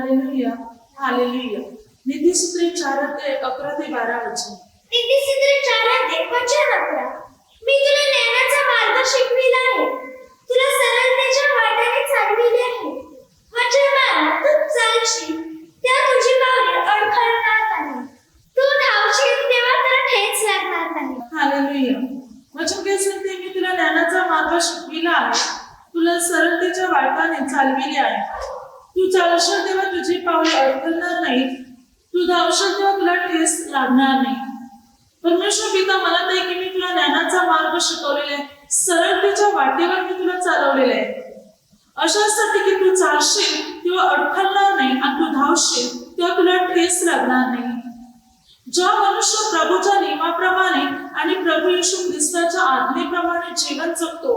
Hallelujah, hallelujah. नीतिसूत्रे 4:11-12 वचन. नीतिसूत्रे 4:11. मी तुला ज्ञानाचा मार्ग शिकविला आहे, तुला सरळतेच्या वाटेने चालविले आहे. वचन मारा तू चालशील तेव्हा तुझी पावले अडखळणार नाही, तू धावशील तेव्हा तुला ठेच लागणार नाही. हालेलुया. वचन काय सांगते? मी तुला ज्ञानाचा मार्ग शिकविला आहे, तुला सरळतेच्या वाटेने चालविले आहे. तू चालशील तेव्हा तुझी पावले अडखळणार नाही, तू धावशील तेव्हा तुला ठेस लागणार नाही. परमेश्वर पिता म्हणत आहे की मी तुला ज्ञानाचा मार्ग शिकवलेला आहे, सरळतेच्या वाटेवर मी तुला चालवलेलं आहे, अशासाठी की तू चालशील तेव्हा अडखळणार नाही आणि तू धावशील तेव्हा तुला ठेस लागणार नाही. ज्या मनुष्य प्रभूच्या नियमाप्रमाणे आणि प्रभू येशू ख्रिस्ताच्या आज्ञेप्रमाणे जीवन जगतो,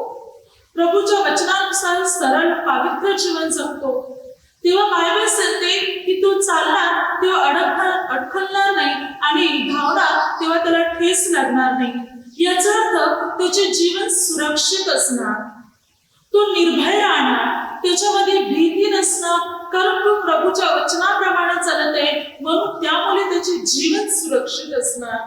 प्रभूच्या वचनानुसार सरळ पवित्र जीवन जगतो, तेव्हा बायबल सांगते की तू चालणार तेव्हा अडखळणार नाही आणि धावणार तेव्हा त्याला ठेस लागणार नाही. याचा अर्थ त्याचे जीवन सुरक्षित असणार, तो निर्भय राहणार, त्याच्यामध्ये भीती नसणार, कारण तो प्रभूच्या वचनाप्रमाणे चालत आहे म्हणून त्यामुळे त्याचे जीवन सुरक्षित असणार.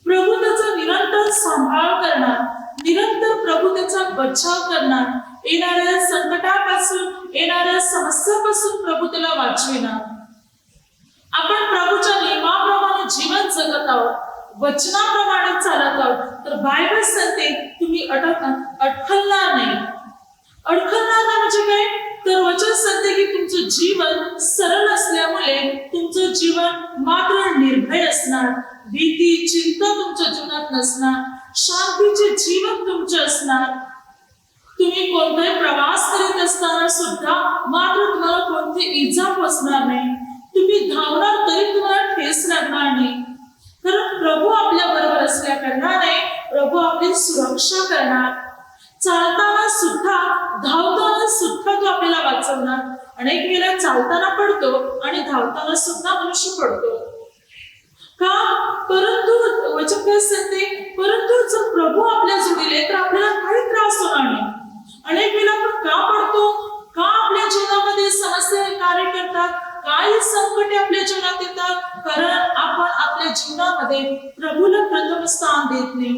प्रभू त्याचा निरंतर सांभाळ करणार, निरंतर प्रभू त्याचा बचाव करणार, येणाऱ्या संकटापासून येणाऱ्या समस्यापासून प्रभू त्याला वाचविणार. आपण प्रभूच्या नियमाप्रमाणे जीवन जगत आहोत, वचनाप्रमाणे चालत आहोत, तर बायबल सांगते तुम्ही अडखळणार नाही. अडखळणार नाही म्हणजे काय? तर वचन सांगते की तुमचं जीवन सरळ असल्यामुळे तुमचं जीवन मात्र निर्भय असणार, भीती चिंता तुमच्या जीवनात नसणार, शांतीचे जीवन तुमचे असणार. तुम्ही कोणताही प्रवास करीत असताना सुद्धा मात्र तुम्हाला कोणती इजा पोचणार नाही, तुम्ही धावणार तरी तुम्हाला ठेस लागणार नाही, कारण प्रभू आपल्या बरोबर असल्या कारणाने प्रभू आपली सुरक्षा करणार. चालताना सुद्धा धावताना सुद्धा तो आपल्याला वाचवणार. अनेक वेळा चालताना पडतो आणि धावताना सुद्धा मनुष्य पडतो का? परंतु वचन काय सांगते? परंतु जर प्रभू आपल्या जोडीले तर आपल्याला काही त्रास होणार नाही. अनेक वेळा आपण का पडतो? का आपल्या जीवनामध्ये समस्या कार्य करतात, काही संकटे आपल्या जीवनात येतात? कारण आपण आपल्या जीवनामध्ये प्रभूला प्रथम स्थान देत नाही,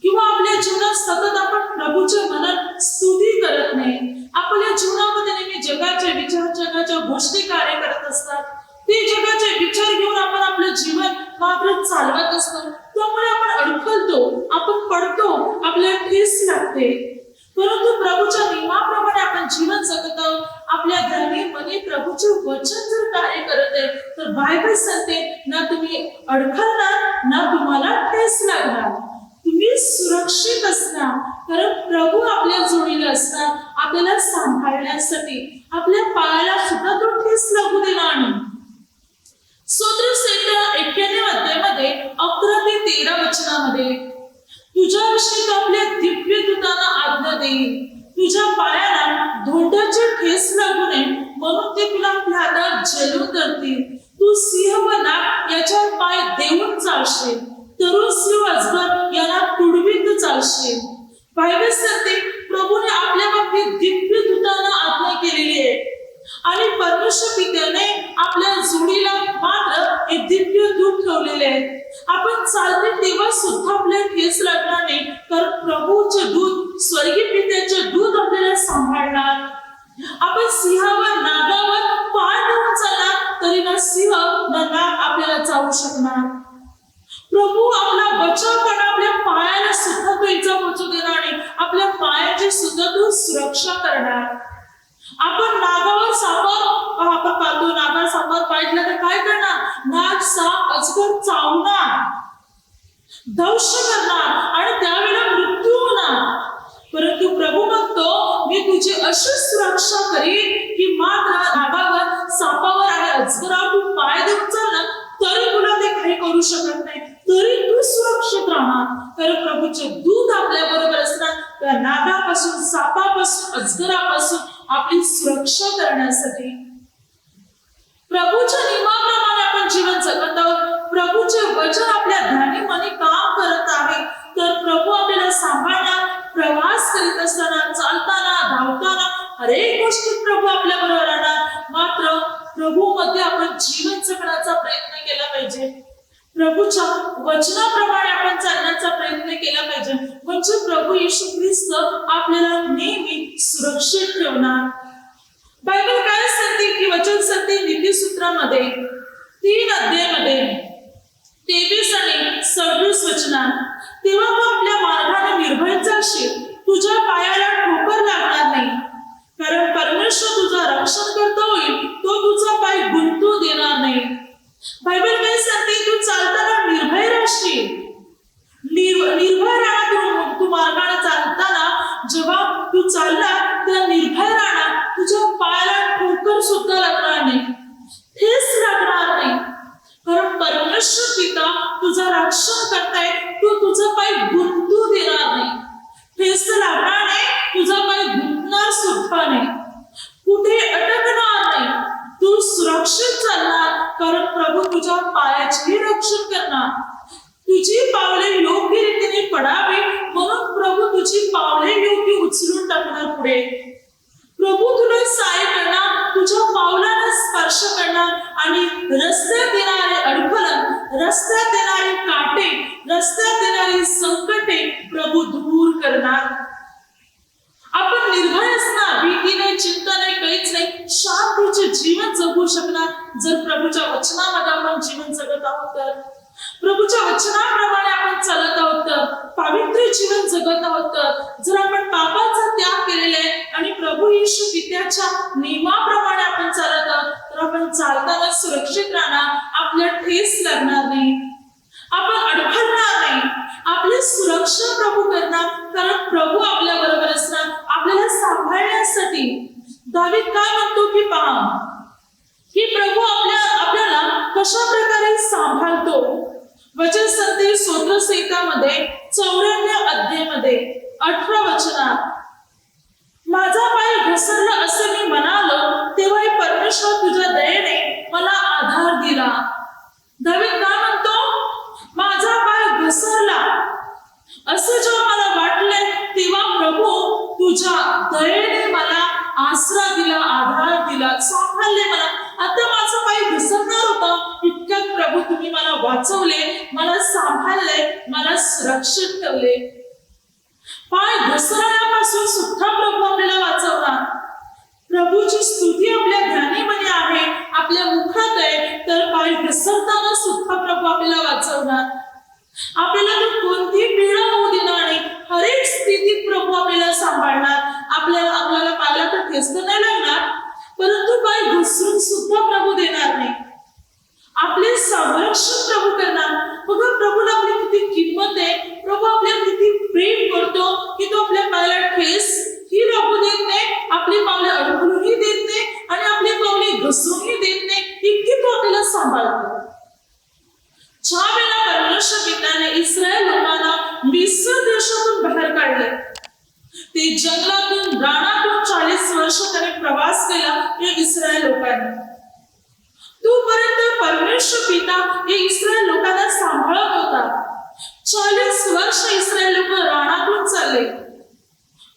किंवा आपल्या जीवनात सतत आपण प्रभूचे म्हणत स्तुती करत नाही. आपल्या जीवनामध्ये नेहमी जगाचे विचार, जगाच्या गोष्टी कार्य करत असतात, ते जगाचे विचार घेऊन आपण आपलं जीवन मात्र चालवत असतो, त्यामुळे आपण अडखळतो, आपण पडतो, आपल्याला ठेस लागते. परंतु प्रभूच्या नियमाप्रमाणे आपण जीवन जगत आहोत, आपल्या घरी मनी प्रभूचे वचन जर कार्य करत आहे तर बायबल सांगते ना तुम्ही अडखळणार ना तुम्हाला ठेस लागणार, तुम्ही सुरक्षित असणार, कारण प्रभू आपल्या जोडीला असणार, आपल्याला सांभाळण्यासाठी. आपल्या पायाला सुद्धा तो ठेस लागू देणार नाही. स्तोत्रसंहिता 91 अध्यायामध्ये 11 ते 13 वचनामध्ये तुझ्याविषयी तो आपल्या दिव्य दूतांना आज्ञा देईल, तुझ्या पायाला धोंडाचे ठेस लागू नये म्हणून ते तुला आपल्या हातात झेलून धरतील. तू सिंह व नाग याच्यावर पाय देऊन चालशील, तरुण सिंह अजगर याला तुडवीत चालशील. बायबल सांगते प्रभूने आपल्या बाबतीत दिव्य दूतांना आज्ञा केलेली आहे आणि परमेश्वर पित्याने आपल्या जोडीला मात्र एक दिव्य दूत ठेवलेले आहे. आपण चालते तेव्हा सुद्धा आपल्याला ठेस लागणार नाही, कारण प्रभूचे दूत, स्वर्गीय पित्याचे दूत आपल्याला सांभाळणार. आपण सिंहावर नागावर पाय देऊन चालणार तरी ना सिंह ना नाग आपल्याला चावू शकणार. प्रभू आपला बचाव करणार, आपल्या पायाला सुद्धा तो इजा पोहोचू देणार नाही, आपल्या पायाची सुद्धा तो सुरक्षा करणार. आपण नागावर सापावर आपण पाहतो, नागावर सापावर पाहिलं तर काय करणार? नाग, साप, अजगर चावणार, दंश करणार आणि त्यावेळेला मृत्यू होणार. परंतु प्रभू म्हणतो मी तुझी अशी सुरक्षा करीन की मात्र नागावर, सापावर आणि अजगरावर तू पाय देऊन चालला तरी तुला ते काही करू शकत नाही, तरी तू सुरक्षित राहणार, कारण प्रभूचे दूत आपल्या बरोबर असणार. त्या नागापासून, सापापासून, अजगरापासून आपली सुरक्षा करण्यासाठी. प्रभूच्या नियमाप्रमाणे आपण जीवन जगत आहोत, प्रभूचे वचन आपल्या ध्यानी मनी काम करत आहे, तर प्रभू आपल्याला सांभाळणार. प्रवास करीत असताना, चालताना, धावताना हरेक गोष्टीत प्रभू आपल्या बरोबर राहणार. मात्र प्रभू मध्ये आपण जीवन जगण्याचा प्रयत्न केला पाहिजे. प्रभूच्या वचनाप्रमाणे आपण चालण्याचा प्रयत्न केला पाहिजे. म्हणजे प्रभू येशू ख्रिस्त आपल्याला नेहमी सुरक्षित ठेवणार. बायबल काय सांगते की वचन सांगते नीतिसूत्रामध्ये 3 अध्यायामध्ये 23 आणि 26 वचनात, तेव्हा तू आपल्या मार्गाने निर्भय चालशील, तुझ्या पायाला ठोकर लागणार नाही, कारण परमेश्वर तुझा रक्षण करता होईल, तो तुझा पाय गुंतू देणार नाही. बायबल काय सांगते, तू चालताना निर्भय राहशील. निर्भय राहा. तू मार्गाने चालताना जेव्हा तू चालला तेव्हा निर्भय राहा. तुझ्या पायाला ठोकर सुद्धा लागणार नाही, ठेच लागणार नाही, कारण परमेश्वर पिता तुझा रक्षण करताय. तू तुझा पाय गुंतू देणार नाही, ठेच लागणार नाही, तुझा पाय गुंतणार सुद्धा नाही, कुठे अटकणार नाही. तू सुरक्षित चालणार, कारण प्रभू तुझ्या पायाचे रक्षण करणार. तुझी पावले योग्य रीतीने पडावी म्हणून प्रभू तुझी पावले योग्य उचलून टाकणार पुढे. प्रभू तुला सहाय्य करणार, तुझ्या पावलाला स्पर्श करणार आणि रस्त्यात येणारे अडखळण, रस्त्यात येणारे काटे, रस्त्यात येणारी संकटे प्रभू दूर करणार. आपण निर्भय असणार, भीती नाही, चिंता नाही, काहीच नाही, शांतीचे जीवन जगू शकणार जर प्रभूच्या वचनामध्ये आपण जीवन जगत आहोत तर. प्रभूच्या वचनाप्रमाणे आपण चालत आहोत तर, पवित्र जीवन जगत आहोत तर. जर आपण पापाचा त्याग केलेला आहे आणि प्रभू येशू पित्याच्या नियमाप्रमाणे आपण चालत आहोत तर आपण चालताना सुरक्षित राहणार, आपल्याला ठेस लागणार नाही, आपण अडखळणार नाही, आपली सुरक्षा प्रभू करणार, कारण प्रभू आपल्या बरोबर असणार आपल्याला सांभाळण्यासाठी. दावीद काय म्हणतो की पहा की प्रभू आपल्याला कशा प्रकारे सांभाळतो. वचन सांगते स्तोत्रसंहितामध्ये 94 अध्यायामध्ये 18 वचनात, माझा पाय घसरला असे मी म्हणालो, तेव्हा परमेश्वर तुझ्या दयेने मला आधार दिला. दावीद काय म्हणतो, माझा पाय घसरला असं जेव्हा मला वाटलंय तेव्हा प्रभू तुझ्या दयेने मला आसरा दिला, आधार दिला, सांभाळले मला. आता माझा पाय घसरणार होता, इतक्यात प्रभू तुम्ही मला वाचवले, मला सांभाळले, मला सुरक्षित ठेवले. पाय घसरण्यापासून सुद्धा प्रभू आपल्याला वाचवणार. प्रभूची स्तुती आपल्या ध्यानीमध्ये आहे, आपल्या मुखात आहे, तर पाय घसरताना सुद्धा प्रभू आपल्याला वाचवणार. आपल्याला तर कोणती पीडा होऊ देणार नाही, हर एक स्थितीत प्रभू आपल्याला सांभाळणार. आपल्याला पायाला तर ठेच नाही लागणार, परंतु पाय घसरून सुद्धा प्रभू देणार नाही, आपले संरक्षण प्रभू करणार. बघा प्रभूला आपली किती किंमत आहे, प्रभू आपल्याला किती प्रेम करतो की तो आपल्या पायाला ठेस ही लागू देत नाही, आपली पावले अडकूनही देत नाही आणि आपली पावले घसरूनही देत नाही, इतकी तो आपल्याला सांभाळतो. ज्या वेळेला परमेश्वर पित्याने इस्रायल लोकांना मिस्र देशातून बाहेर काढले, ते जंगलातून रानातून 40 वर्ष त्यांनी प्रवास केला या इस्रायल लोकांनी. तोपर्यंत परमेश्वर पिता हे इस्रायल लोकांना सांभाळत होता. 40 वर्ष इस्रायल लोक रानातून चालले,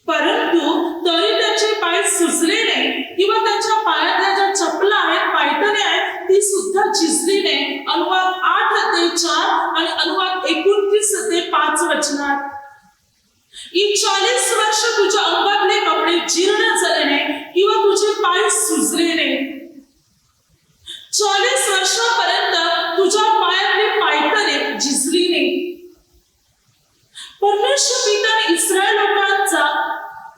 परंतु तरी त्यांचे पाय सुजले नाही किंवा त्यांच्या पायातल्या ज्या चपला आहेत, पायतने आहेत, ती सुद्धा झिजली नाही. अनुवाद 8:4 आणि अनुवाद 29:5 वचनात, ही 40 वर्ष तुझ्या अंगातले कपडे जीर्ण झाले नाही किंवा तुझे पाय सुजले नाही. 40 वर्षापर्यंत तुझ्या पायातली पायतने झिजली नाही. परमेश्वर पिताने इस्रायल लोकांचा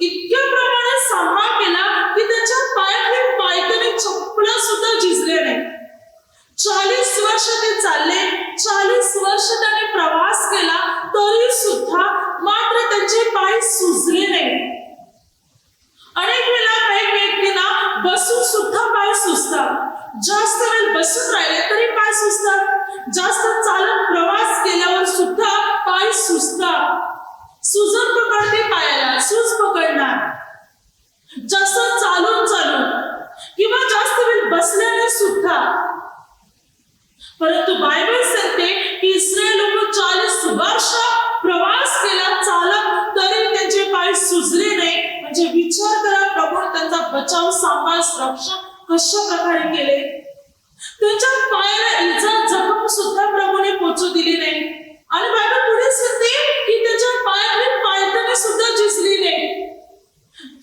इतक्या प्रमाणात सांभाळ केला की त्यांच्या पायातली पायतने चपला सुद्धा झिजले नाही. 40 वर्ष ते चालले, 40 वर्ष त्यांनी प्रवास केला, तरी सुद्धा मात्र त्यांचे पाय सुजले नाही. अनेक वेळा काही व्यक्तींना बसून सुद्धा पाय सुजतात, जास्त वेळ बसून राहिले तरी पाय सुजतात, जास्त चालत प्रवास केल्यावर सुद्धा पाय सुजतात. सुजन पकडते पायाला, सूज पकडणार, जास्त चालून किंवा जास्त वेळ बसल्याने सुद्धा. परंतु बायबल सांगते की इस्रायल लोक 40 वर्ष प्रवास केला चालत, तरी त्यांचे पाय सुजले नाही. म्हणजे विचार करा, प्रभू त्यांचा बचाव, सांभाळ, रक्षण कशा प्रकारे केले. त्यांच्या पायाला इजा जखम सुद्धा प्रभूने पोचू दिली नाही. आणि बायबल पुढे सांगते की त्याच्या पायातली पायताने सुद्धा झिजली नाही.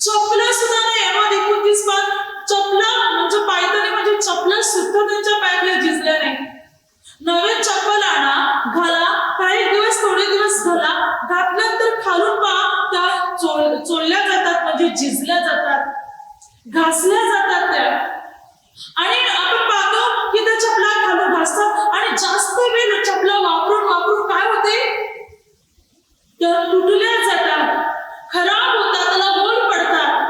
चपला सुद्धा नाही. यामध्ये 29 पान चपला म्हणजे पायताने म्हणजे चपला सुद्धा त्यांच्या पायातल्या झिजल्या नाही. नवीन चप्पल आणा, घाला, काही दिवस थोडे दिवस घाला, घातल्यानंतर खालून पहा त्या चोळल्या जातात म्हणजे झिजल्या जातात, घासल्या जातात त्या. आणि आपण पाहतो की त्या चपला घालून घासतात आणि जास्त वेळ चपला वापरून वापरून काय होते, त्या तुटल्या जातात, खराब होतात, त्याला गोल पडतात.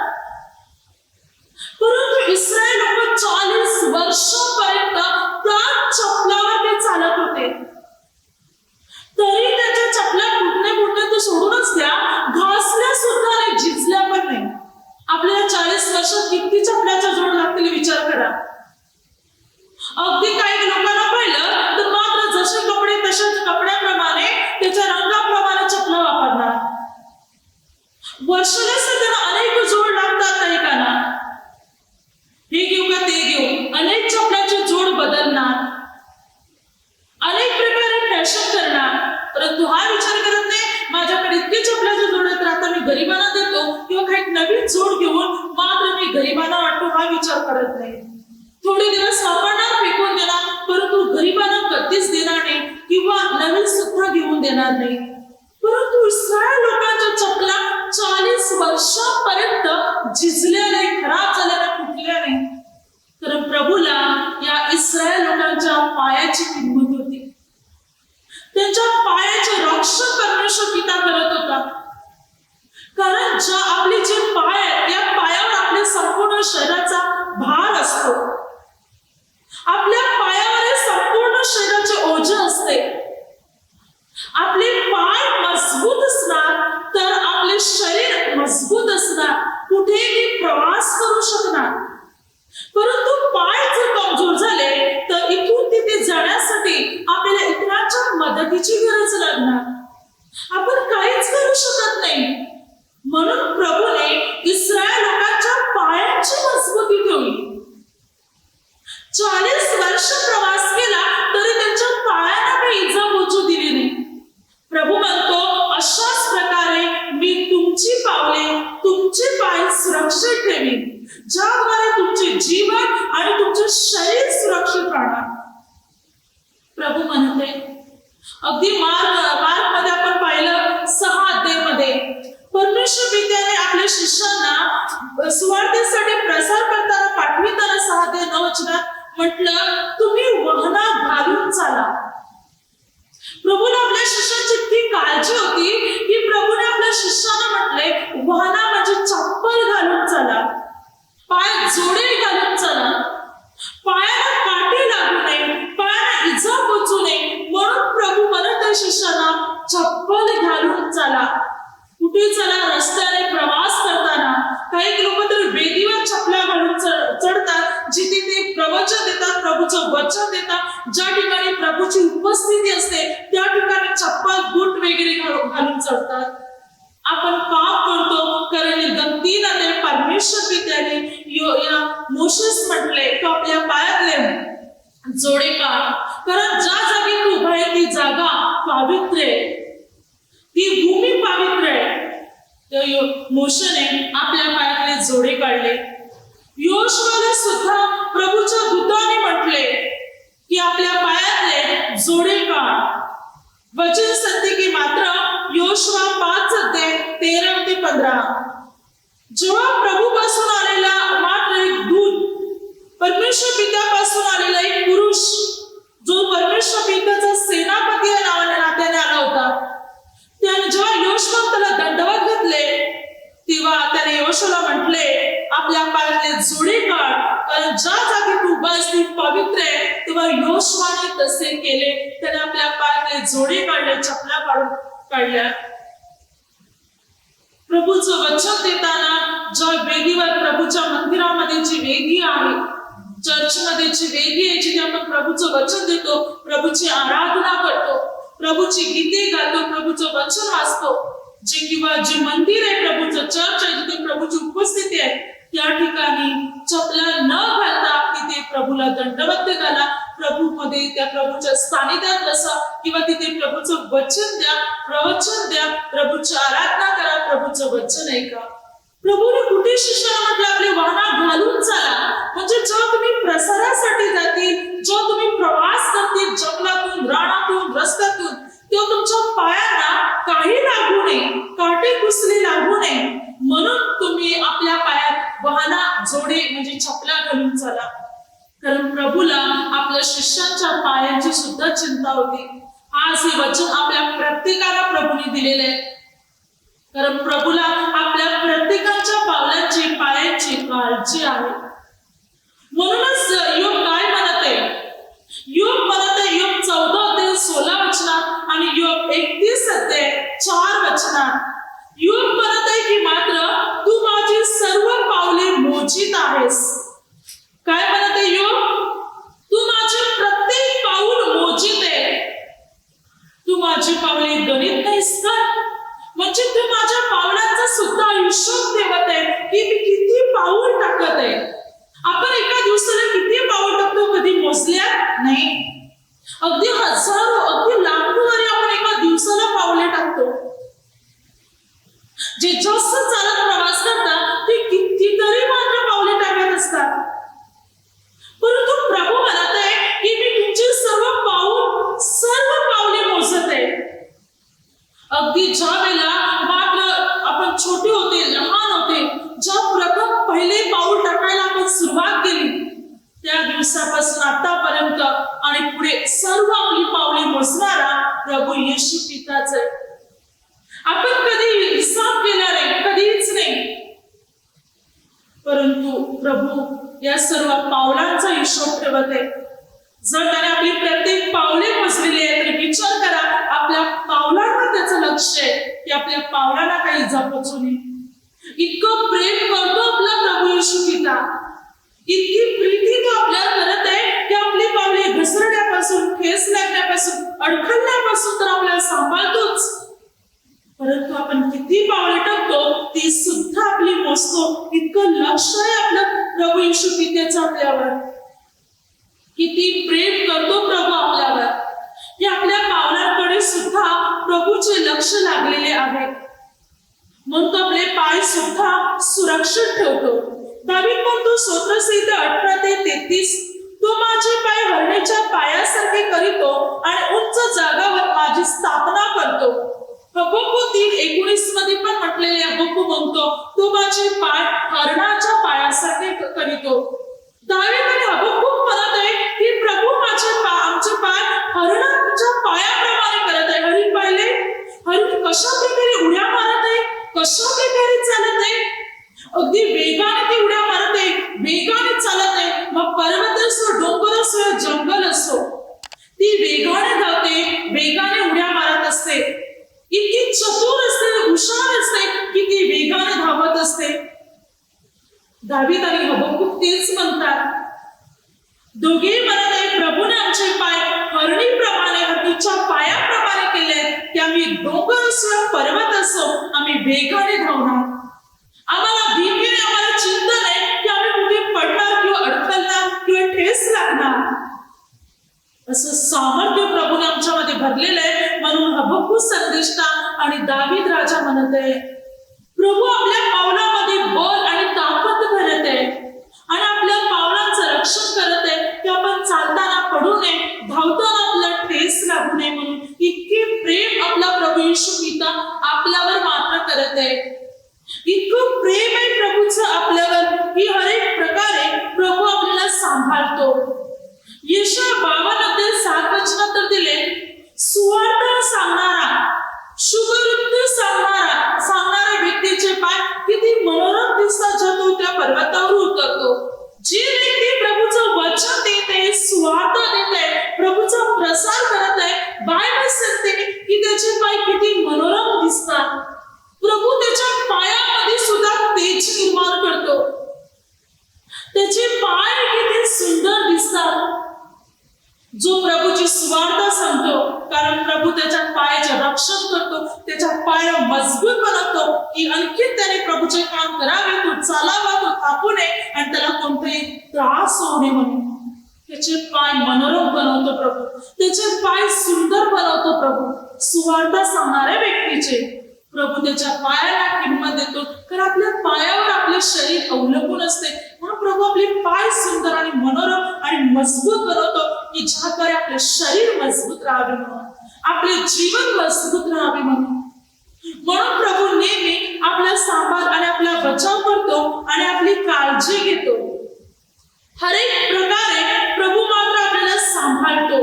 परंतु इस्रायल लोक 40 वर्षापर्यंत त्या चपलावर ते चालत होते. तरी त्याच्या चपला फुटणे तर सोडूनच द्या, घासल्या सुद्धा नाही, झिजल्या पण नाही. आपल्याला 40 वर्षात किती चपलाच्या जोड लागतील विचार करा. अगदी काही लोकांना पाहिलं तर मात्र जसे कपडे तशाच कपड्याप्रमाणे त्याच्या रंगाप्रमाणे चपला वापरणार. वर्षाला त्यांना अनेक जोड लागतात. काही काना हे घेऊ का ते घेऊ, अनेक चपलाची जोड बदलणार, अनेक प्रकारे फॅशन करणार. परंतु हा विचार करत नाही माझ्याकडे इतके चपलाचे जोड आहेत तर आता मी गरिबांना देतो किंवा काही नवीन जोड घेऊन मात्र मी गरिबांना वाटतो, हा विचार करत नाही. थोडे दिवस वापरणार, फेकून देणार, परंतु गरिबांना कधीच देणार नाही किंवा नवीन सुद्धा घेऊन देणार नाही. परंतु इस्रायल लोकांच्या चपला 40 वर्षापर्यंत झिजल्या नाही, खराब झाल्या नाही, फुटल्या नाही. कारण प्रभूला या इस्रायल लोकांच्या पायाची किंमत होती. त्यांच्या पायाचे रक्षण परमेश्वर पिता करत होता. कारण ज्या आपले जे पाय आहेत या पायावर आपल्या संपूर्ण शरीराचा भार असतो. आपल्या पायावर संपूर्ण शरीराचे ओझे असते. आपले पाय मजबूत असणार तर आपले शरीर मजबूत असणार, कुठेही प्रवास करू शकणार. परंतु पाय जर कमजोर झाले तर इथून तिथे जाण्यासाठी आपल्याला इतरांच्या मदतीची गरज लागणार. आपण काहीच करू शकत नाही. म्हणून प्रभूने इस्रायल लोकांच्या पायांची मजबूती ठेवली. 40 वर्ष प्रवास केला तरी त्यांच्या पायांना काही इजा पोचू दिली नाही. प्रभू म्हणतो अशाच प्रकारे मी तुमची पावले, तुमचे पाय सुरक्षित ठेवीन, ज्याद्वारे तुमचे जीवन आणि तुमचे शरीर सुरक्षित राहणार. प्रभू म्हणते अगदी मार्क मध्ये आपण पाहिलं 6 अध्यायामध्ये परमेश्वर पित्याने आपल्या शिष्यांना सुवार्तेसाठी प्रसार करताना पाठविताना 6 अध्याय 9 वचनात म्हटलं तुम्ही वाहनात घालून चाला. प्रभूला आपल्या शिष्यांची इतकी काळजी होती की प्रभूने आपल्या शिष्यांना म्हटले वाहना म्हणजे चप्पल घालून चला, पाय जोडे घालून चला, पायाला काठी लागू नये, पायाला इजा पोचू नये. म्हणून प्रभू म्हणत आहे शिष्यांना चप्पल घालून चला. कुठे चला? रस्त्याने प्रवास करताना. काही लोक तर वेदीवर चपला घालून चढतात, जिथे ते प्रवचन देतात, प्रभूचं वचन देतात, ज्या ठिकाणी प्रभूची उपस्थिती असते त्या ठिकाणी चप्पल बूट वगैरे घालून चढतात. आपण पाप करतो कारण एकदम 3 अध्याय परमेश्वर पित्याने या मोशेस म्हटले की आपल्या पायातले जोडे काढ, कारण ज्या जागी तू उभा आहे ती जागा पवित्र आहे, ती भूमी पवित्र आहे. मोशेने आपल्या पायातले जोडे काढले. योशुआला सुद्धा प्रभूच्या दूताने म्हटले की आपल्या पायातले जोडे काढ. वचन सांगते की मात्र योशुआ 5 अध्याय 13 ते 15 जेव्हा प्रभू पासून आलेला मात्र एक दूत, परमेश्वर पित्यापासून आलेला एक पुरुष जो परमेश्वर पित्याचा सेनापती या नात्याने आला होता, त्याने जेव्हा योशुआ त्याला दंडवत घातले तेव्हा त्याने योशुआला म्हटले आपल्या पायातले जोडे काढ, कारण ज्या जागी तू उभास ती पवित्र आहे. तेव्हा योशुआने तसे केले. त्याने आपल्या पायातले जोडे काढले, चपला काढल्या. प्रभूचं वचन देताना ज्या वेदीवर प्रभूच्या मंदिरामध्ये जी वेदी आहे, चर्चमध्ये जी वेदी आहे जिथे आपण प्रभूचं वचन देतो, प्रभूची आराधना करतो, प्रभूची गीते गातो, प्रभूचं वचन वाचतो, जे मंदिर आहे प्रभूचं चर्च आहे जिथे प्रभूची उपस्थिती आहे, त्या ठिकाणी चपला न घालता दंडवत घाला, प्रभूमध्ये त्या प्रभूच्या सानिध्यात बसा किंवा तिथे प्रभूचं वचन द्या, प्रवचन द्या, प्रभूची आराधना करा, प्रभूचं वचन ऐका. प्रभूने कुठे शिष्याला म्हटलं आपले वाहन घालून चाला. म्हणजे जेव्हा तुम्ही प्रसारासाठी जातील, जेव्हा तुम्ही प्रवास करतील जंगलातून, रानातून, रस्त्यातून, तेव्हा तुमच्या पायांना काही लागू नये, काटे कुसले लागू नये म्हणून तुम्ही आपल्या पायात वाहना जोडे म्हणजे चपला घालून चला. कारण प्रभूला आपल्या शिष्यांच्या पायांची सुद्धा चिंता होती. आज हे वचन आपल्या प्रत्येकाला प्रभूने दिलेले आहे. कारण प्रभूला आपल्या प्रत्येकाच्या पावलांची पायांची काळजी आहे. म्हणूनच योग काय म्हणत आहे? योग म्हणत आहे, योग 14:16 वचनात आणि योग 31:4 वचनात योग म्हणत आहे की मात्र तू माझी सर्व पावले मोजीत आहेस. काय म्हणत आहे योग? तू माझे प्रत्येक पाऊल मोजीत आहे. तू माझी पावले गणित नाहीस का? म्हणजे तू माझ्या पावलांचा सुद्धा हिशोब ठेवत आहे की मी किती पाऊल टाकत आहे. आपण एका दिवसाला किती पाऊल टाकतो कधी मोजल्या नाही. अगदी हजारो, अगदी लाखो वारी आपण एका दिवसाला पावले टाकतो. जे जास्त चालत प्रवास करतात ते कितीतरी मात्र पावले टाकत असतात. परंतु प्रभू म्हणत आहे की मी तुमची सर्व पावले मोजत आहे. अगदी ज्या वेळेला मात्र आपण छोटे होते, लहान होते, ज्या प्रथम पहिले पाऊल टाकायला आपण सुरुवात केली त्या दिवसापासून आतापर्यंत आणि पुढे सर्व आपली पावले मोजणारा प्रभू येशू पिताच आहे. आपण कधी हिसाब केला नाही, कधीच नाही. परंतु प्रभू या सर्व पावलांचा हिशोब ठेवत आहे. जर त्याने आपली प्रत्येक पावले मोजलेली आहे तरी विचार करा आपल्या पावलांवर त्याचं लक्ष आहे की आपल्या पावलांना काही इजा पोहोचू नये. इतकं प्रेम करतो आपला प्रभू येशू पिता, इतकी प्रीती तो आपल्याला करत आहे की आपली पावले घसरण्यापासून, ठेस लागण्यापासून, अडखळण्यापासून तर आपल्याला सांभाळतोच. परंतु आपण किती पावले टाकतो ती सुद्धा आपली मोजतो. इतकं लक्ष आहे आपलं प्रभू येशू पित्याचं आपल्यावर. किती प्रेम करतो प्रभू आपल्यावर. या आपल्या पावलांकडे सुद्धा प्रभूचे लक्ष लागलेले आहे. म्हणून तो आपले पाय सुद्धा सुरक्षित ठेवतो. दावीद म्हणतो स्तोत्रसंहिता 18-33, तो माझे पाय हरणीच्या पायासारखे करीतो आणि उंच जागावर माझी स्थापना करतो. हबक्कू 3:19 मध्ये पण म्हटलेले हबक्कू म्हणतो तो माझे पाय हरणाच्या पायासारखे करीतो. दावीद आणि हबक्कू म्हणत आहे की प्रभू आमचे पाय हरणाच्या पायाप्रमाणे करत आहे. हरिण पाहिले, हरिण कशा प्रकारे उड्या मारत आहे, कशा प्रकारे चालत आहे. अगदी वेगाने ती उड्या मारत आहे, वेगाने चालत आहे. मग पर्वत असो, डोंगर असो, जंगल असो, ती वेगाने धावते, वेगाने उड्या मारत असते. इतकी चतुर असते, हुशार असते की ती वेगाने धावत असते. दावीद आणि हबक्कू तेच म्हणतात. दोघेही म्हणत आहे प्रभूने आमचे पाय हरणीप्रमाणे, हरणीच्या पायाप्रमाणे केले की आम्ही डोंगर असो, पर्वत असो, आम्ही वेगाने धावणार. आम्हाला भीती नाही, आम्हाला चिंता नाही की आम्ही कुठे पडणार किंवा अडकणार किंवा ठेस लागणार. असं सामर्थ्य प्रभूने आमच्यामध्ये भरलेलं आहे. म्हणून हबक्कू संदेष्टा आणि दावीद राजा म्हणत आहे प्रभू आपल्या पावलामध्ये बल आणि ताकद भरत आहे आणि आपल्या पावलांचं रक्षण करत आहे की आपण चालताना पडू नये, धावताना आपला ठेस लागू नये. म्हणून इतके प्रेम आपला प्रभू येशू पिता आपल्यावर मात्र करत आहे. इतकं प्रेम आहे प्रभूचं आपल्यावर की हर एक प्रकारे प्रभू आपल्याला सांभाळतो. यशाया 52:7 वचनात तर दिले, सुवार्ता सांगणारा, शुभवृत्ती सांगणाऱ्या व्यक्तीचे पाय किती मनोरम दिसतात जेव्हा तो त्या पर्वतावर उतरतो. जी व्यक्ती प्रभूचं वचन देत आहे, सुवार्ता देत आहे, प्रभूचा प्रसार करत आहे, बायबल सांगते की त्याचे पाय किती मनोरम दिसतात. प्रभू त्याच्या पायामध्ये सुद्धा तेज निर्माण करतो. त्याचे पाय किती सुंदर दिसतात. जो प्रभूची सुवार्ता सांगतो, कारण प्रभू त्याच्या पायाचे रक्षण करतो, त्याच्या पाय मजबूत बनवतो की आणखी त्याने प्रभूचे काम करावे, तो चालावा, तो थांबू नये आणि त्याला कोणताही त्रास होऊ नये म्हणून. त्याचे पाय मनोरम बनवतो प्रभू, त्याचे पाय सुंदर बनवतो प्रभू. सुवार्ता सांगणाऱ्या व्यक्तीचे प्रभू त्याच्या पायाला किंमत देतो, कारण आपल्या पायावर आपले शरीर अवलंबून असते. म्हणून प्रभू आपले पाय सुंदर आणि मनोरम आणि मजबूत बनवतो, की ज्याद्वारे आपले शरीर मजबूत राहावे म्हणून, आपले जीवन मजबूत राहावे म्हणून. म्हणून प्रभू नेहमी आपला सांभाळ आणि आपला बचाव करतो आणि आपली काळजी घेतो. हर एक प्रकारे प्रभू मात्र आपल्याला सांभाळतो.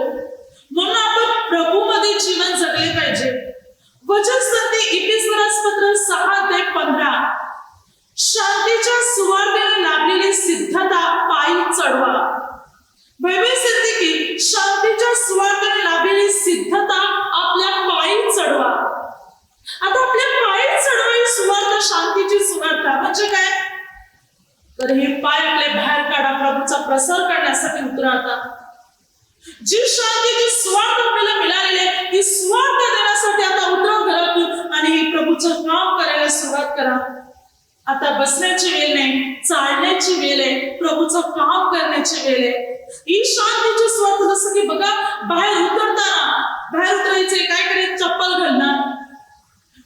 म्हणून आपण प्रभूमध्ये जीवन जगले पाहिजे. वचन सांगते इफिसियन्स पत्र 6:15, शांतीच्या सुवार्तेने लाभलेली सिद्धता पायी चढवा. बायबल सांगते की शांतीच्या सुवार्तेने लाभलेली सिद्धता आपल्या पायी चढवा. आता आपल्या पायी चढवा ही सुवार्ता, शांतीची सुवार्ता म्हणजे काय? तर हे पाय आपले बाहेर काढा, प्रभूचा प्रसार करण्यासाठी उतरवतात. जी शांतीची सुवार्ता आपल्याला मिळालेली आहे, ती सुवार्ता देण्यासाठी आता उतरव घरातून आणि हे प्रभूचं काम करायला सुरुवात करा. आता बसण्याची वेळ नाही, चालण्याची वेळ आहे, प्रभूचं काम करण्याची वेळ आहे. ही शांतीची सुवार्ता, जसं की बघा बाहेर उतरायचे काय करायचे? चप्पल घालणार,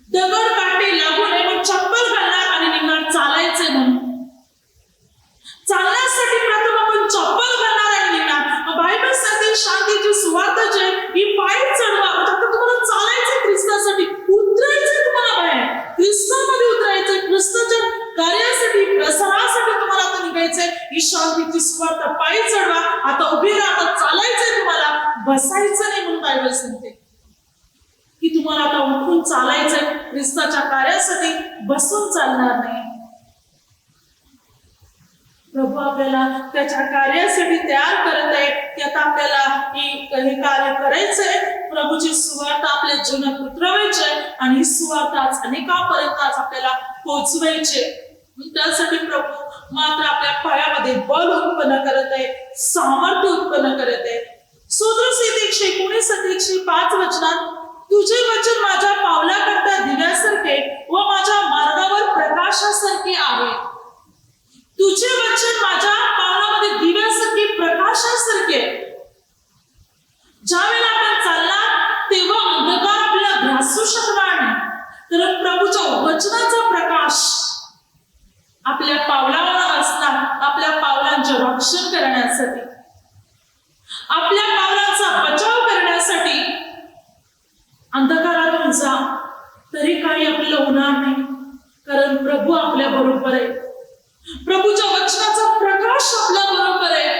दगड काटे लागू नये म्हणून चप्पल घालणार आणि निघणार चालायचे म्हणून. चालण्यासाठी प्रथम आपण चप्पल घालणार आणि निघणार. बायबल सांगते शांतीची सुवार्ता जी आहे ही पायी चढवा. आता तुम्हाला चालायचं ख्रिस्तासाठी, उतरायचं तुम्हाला बाहेर, ख्रिस्तामध्ये उतरायचं, ख्रिस्ताच्या कार्यासाठी, प्रसारासाठी तुम्हाला आता निघायचंय. ही शांतीची सुवार्ता पायी चढवा. आता उभे राहा, आता चालायचंय तुम्हाला, बसायचं नाही म्हणून बायबल सांगते की तुम्हाला आता उठून चालायचंय ख्रिस्ताच्या कार्यासाठी, बसून चालणार नाही. प्रभू आपल्याला त्याच्या कार्यासाठी तयार करत आहे की आता आपल्याला हे कार्य करायचंय. प्रभूची सुवार्ता आपल्या जीवनात उतरवायची आणि ही सुवार्ता अनेकांपर्यंत आपल्याला पोहोचवायची. त्यासाठी प्रभू मात्र आपल्या पायामध्ये बल उत्पन्न करत आहे, सामर्थ्य उत्पन्न करत आहे. स्तोत्रगीत 119:5 वचनात, तुझे वचन माझ्या पावलाकरता दिव्यासारखे व माझ्या मार्गावर प्रकाशासारखे आहे. तुझे वचन माझ्या पावलामध्ये दिव्यासारखे, प्रकाशासारखे. ज्यावेळेला आपण चालणार तेव्हा अंधकार आपल्याला ग्रासू शकणार नाही, तर प्रभूच्या वचनाचा प्रकाश आपल्या पावलावर असणार, आपल्या पावलांचे रक्षण करण्यासाठी, आपल्या पावलांचा बचाव करण्यासाठी. अंधकारातून जा तरी काही आपल्याला होणार नाही, कारण प्रभू आपल्या बरोबर आहे. प्रभूच्या वचनाचा प्रकाश आपल्या बरोबर आहे,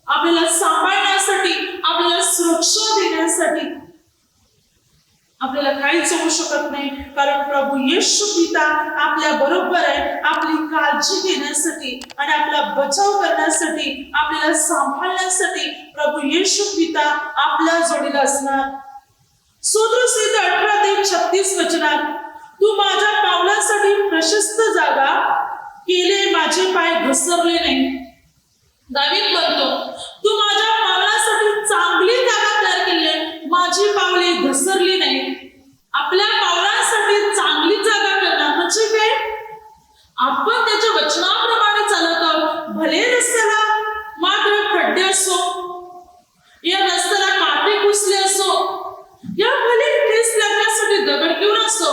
आपल्याला सांभाळण्यासाठी, आपल्याला सुरक्षा देण्यासाठी. आपल्याला काहीच होऊ शकत नाही, कारण प्रभू येशू पिता आपल्या बरोबर आहे, आपली काळजी घेण्यासाठी आणि आपला बचाव करण्यासाठी, आपल्याला सांभाळण्यासाठी प्रभू येशू पिता आपल्या जोडीला असणार. स्तोत्रगीत 18:36 वचनात, तू माझ्या पावलांसाठी प्रशस्त जागा केले, माझे पाय घसरले नाही. दावीद म्हणतो, तू माझ्या पावलांसाठी चांगली जागा तयार केली, माझी पावले घसरली नाही. आपल्या पावलांसाठी चांगली जागा करणं म्हणजे काय? आपण त्याच्या वचनाप्रमाणे चालत आहोत. भले रस्त्याला मात्र खड्डे असो, या रस्त्याला काटे घुसले असो, या भले ठेस लागण्यासाठी दगड घेऊन असो,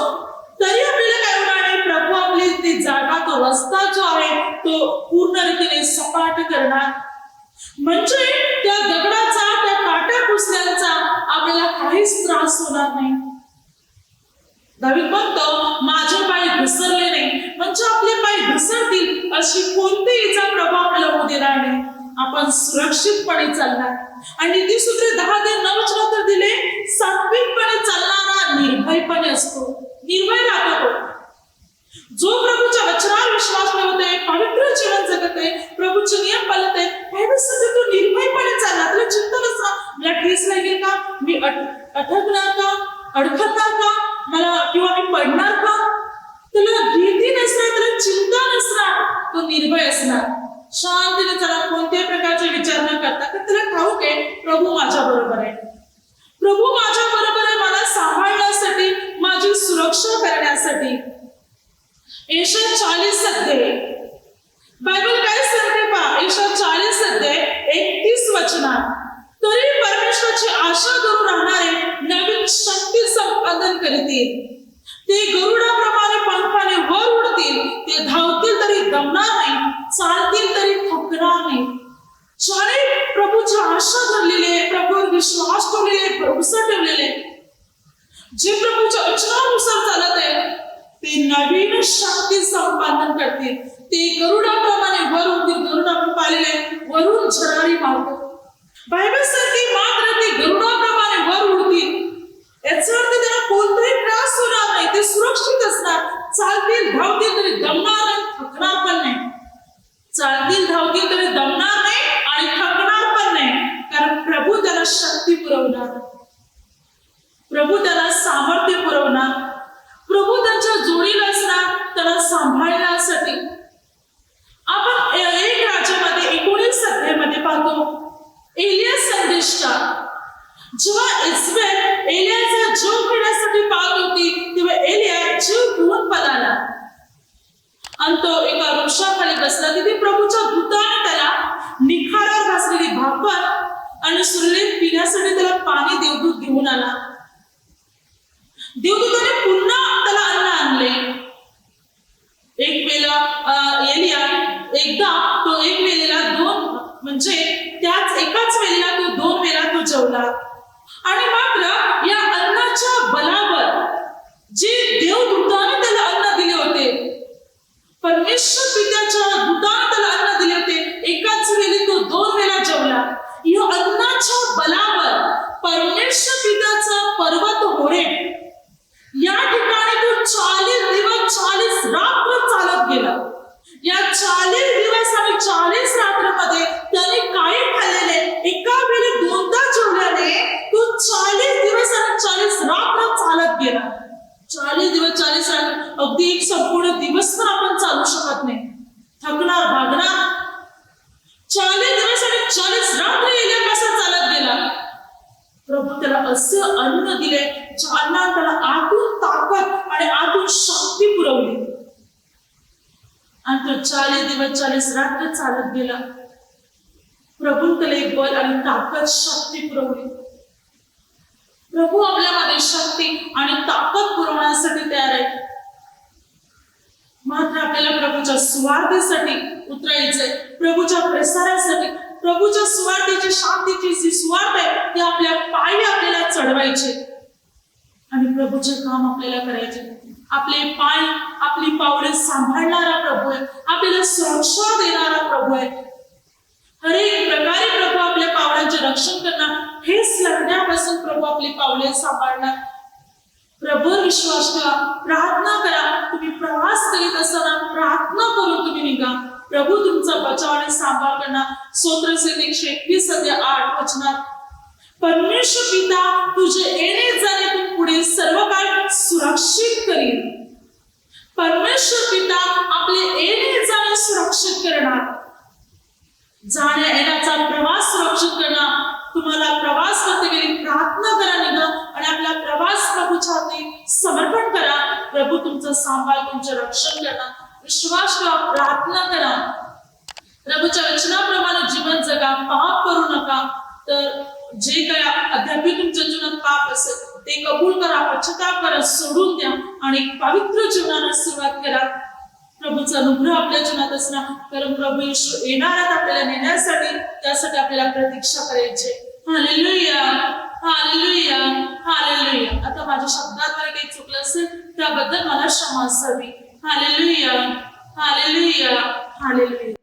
तरी आपल्याला काय होणार नाही. प्रभू आपली ती जागा, तो रस्ता जो आहे तो पूर्ण रीतीने सपाट करणार. म्हणजे त्या दगडाचा, त्या काट्या घुसल्याचा आपल्याला काहीच त्रास होणार नाही. दावीद म्हणतो, माझे पाय घसरले नाही, म्हणजे आपले पाय घसरतील अशी कोणतीही इजा प्रभू आपल्याला होऊ देणार नाही. आपण सुरक्षितपणे चालणार. आणि नीतिसूत्रे 10:9 वचनात दिले, सात्विकपणे चालणारा निर्भयपणे असतो, निर्भय राहतो. जो प्रभूच्या वचनावर विश्वास ठेवतोय, पवित्र जीवन जगत आहे, प्रभूचे नियम पाळत आहे, तो निर्भयपणे चालणार. त्याला चिंता नसणार, मला ठेस लागेल का, मी अडकणार का, मला किंवा मी पडणार का. त्याला भीती नसणार, त्याला चिंता नसणार, तो निर्भय असणार. शांतीने त्याला कोणत्याही प्रकारचे विचार न करता, तर त्याला ठाऊक आहे प्रभू माझ्या बरोबर आहे, प्रभू माझ्या बरोबर आहे, मला सांभाळण्यासाठी, माझी सुरक्षा करण्यासाठी. यशाया 40 बायबल काय सांगते पहा. यशाया 40 31 करतील. ते गरुडाप्रमाणे पंखाने वर उडतील. ते धावतील तरी दमणार नाही, चालतील तरी थकणार नाही. ज्याने प्रभूच्या आशा धरलेले, प्रभूवर विश्वास ठेवलेले, भरोसा ठेवलेले, जे प्रभूच्या वचनानुसार चालत आहे, ते नवीन शक्ती संपादन करतील. ते गरुडाप्रमाणे वर उडतील. गरुड आपण पाहिलेले वरून झरारी मारतो. बायबल सारखी मात्र ते गरुडाप्रमाणे वर उडतील. याचा अर्थ त्यांना कोणताही त्रास होणार नाही. ते सुरक्षित असणार. चालतील धावतील तरी दमणार नाही, थकणार पण नाही. चालतील धावतील तरी दमणार नाही आणि थकणार पण नाही. कारण प्रभू त्याला शक्ती पुरवणार, प्रभू त्याला सामर्थ्य पुरवणार, प्रभू त्यांच्या जोडीला असणार त्याला सांभाळण्यासाठी. आपण एक राज्यामध्ये 19 अध्यायामध्ये पाहतो एलिया संदेष्टा. जेव्हा इस्रायल एलियाचा जीव घेण्यासाठी पाहत होती, तेव्हा एलिया जीव घेऊन पळाला आणि तो एका वृक्षाखाली बसला. तिथे प्रभूच्या दूताने त्याला निखारावर घासलेली भाकर आणि सुरळीत पिण्यासाठी त्याला पाणी देवदूत घेऊन आला. देवदूताने पुन्हा त्याला अन्न आणले. एक वेळेला एलिया तो एक वेळेला म्हणजे त्याच एकाच वेळेला तो 2 वेळा तो जेवला. आणि मात्र या अन्नाच्या बलावर जे देवदूताने त्याला अन्न दिले होते, परमेश्वर पित्याच्या दूताने त्याला अन्न दिले होते, एकाच वेळी तो 2 वेळा जेवला. या अन्नाच्या बलावर परमेश्वर पित्याचा पर्वत होरेब या ठिकाणी तो 40 दिवस 40 रात्र चालत गेला. या 40 दिवस आणि 40 रात्रमध्ये त्याने काय खाल्लेले, एका वेळी 2दा जेवल्याने तो 40 दिवस आणि 40 रात्र चालत गेला. 40 दिवस 40 रात्र, अगदी एक संपूर्ण दिवस पण आपण चालू शकत नाही, थकणार भागणार. 40 दिवस आणि 40 रात्र एलिया कसा चालत गेला. प्रभू त्याला असं अन्न दिले ज्यांना त्याला आतून ताकद आणि आतून शक्ती पुरवली. आणि तो 40 दिवस 40 रात्र चालत गेला. प्रभू त्याला एक बल आणि ताकद शक्ती पुरवली. प्रभू आपल्यामध्ये शक्ती आणि ताकद पुरवण्यासाठी तयार आहे. मात्र आपल्याला प्रभूच्या सुवार्थेसाठी उतरायचंय, प्रभूच्या प्रसारासाठी. प्रभूच्या सुवार्थेची शांतीची जी सुवार्थ आहे ती आपल्या पायी आपल्याला चढवायचे आणि प्रभूचे काम आपल्याला करायचे. आपले पाय, आपली पावले सांभाळणारा प्रभू आहे, आपल्याला सुरक्षा देणारा प्रभू आहे. हरेक प्रकारे प्रभू आपल्या पावलांचे रक्षण करणार. हेच लढण्यापासून प्रभू आपली पावले सांभाळणार. प्रभूवर विश्वास ठेवा, प्रार्थना करा. तुम्ही प्रवास करीत असताना प्रार्थना करून तुम्ही निघा. प्रभू तुमचा बचाव आणि सांभाळ करणार. स्तोत्रसहित 121 अध्याय 8 वचनात, परमेश्वर पिता तुझे येणे जाणे पुढे सर्व काळ सुरक्षित करील. परमेश्वर पिता आपले येणे जाणे सुरक्षित करणार. जाण्या येण्याचा प्रवास सुरक्षित करणार. तुम्हाला प्रवास करते वेळी प्रार्थना करा, निघा आणि आपला प्रवास प्रभूच्या हाती समर्पण करा. प्रभू तुमचं सांभाळ, तुमचं रक्षण करणार. विश्वास ठेवा, प्रार्थना करा. प्रभूच्या वचनाप्रमाणे जीवन जगा, पाप करू नका. तर जे काय अद्याप तुमच्या जीवनात पाप असेल ते कबूल करा, पश्चाताप करा, सोडून द्या आणि पवित्र जीवनाला सुरुवात करा. प्रभूचा अनुग्रह आपल्या जीवनात असणार. कारण प्रभू येशू येणार आहेत आपल्याला नेण्यासाठी. त्यासाठी आपल्याला प्रतीक्षा करायची. Hallelujah, hallelujah, hallelujah. आता माझ्या शब्दाद्वारे काही चुकलं असेल त्याबद्दल मला क्षमा असावी. Hallelujah, hallelujah, hallelujah.